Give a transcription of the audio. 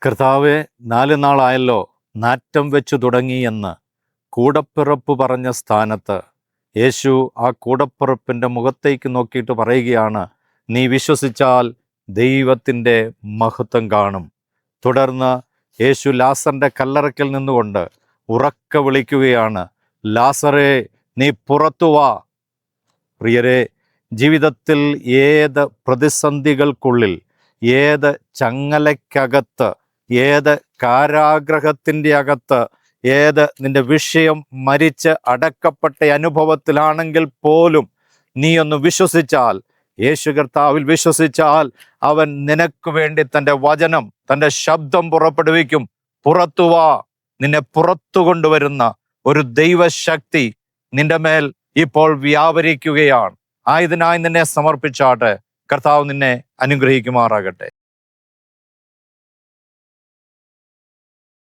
കർത്താവെ, 4 നാളായല്ലോ നാറ്റം വെച്ചു തുടങ്ങിയെന്ന് കൂടപ്പിറപ്പ് പറഞ്ഞ സ്ഥാനത്ത് യേശു ആ കൂടപ്പിറപ്പിൻ്റെ മുഖത്തേക്ക് നോക്കിയിട്ട് പറയുകയാണ്, നീ വിശ്വസിച്ചാൽ ദൈവത്തിൻ്റെ മഹത്വം കാണും. തുടർന്ന് യേശു ലാസറിൻ്റെ കല്ലറയ്ക്കൽ നിന്നുകൊണ്ട് ഉറക്കെ വിളിക്കുകയാണ്, ലാസറേ, നീ പുറത്തു വാ. പ്രിയരെ, ജീവിതത്തിൽ ഏത് പ്രതിസന്ധികൾക്കുള്ളിൽ, ഏത് ചങ്ങലയ്ക്കകത്ത്, ഏത് കാരാഗ്രഹത്തിൻ്റെ അകത്ത്, ഏത് നിന്റെ വിഷയം മരിച്ച് അടക്കപ്പെട്ട അനുഭവത്തിലാണെങ്കിൽ പോലും നീ ഒന്ന് വിശ്വസിച്ചാൽ, യേശു കർത്താവിൽ വിശ്വസിച്ചാൽ, അവൻ നിനക്ക് വേണ്ടി തൻ്റെ വചനം, തൻ്റെ ശബ്ദം പുറപ്പെടുവിക്കും. പുറത്തു വാ. നിന്നെ പുറത്തു കൊണ്ടുവരുന്ന ഒരു ദൈവശക്തി നിന്റെ മേൽ ഇപ്പോൾ വ്യാപരിക്കുകയാണ്. ആയതിനായി നിന്നെ സമർപ്പിച്ചാട്ടെ. കർത്താവ് നിന്നെ അനുഗ്രഹിക്കുമാറാകട്ടെ.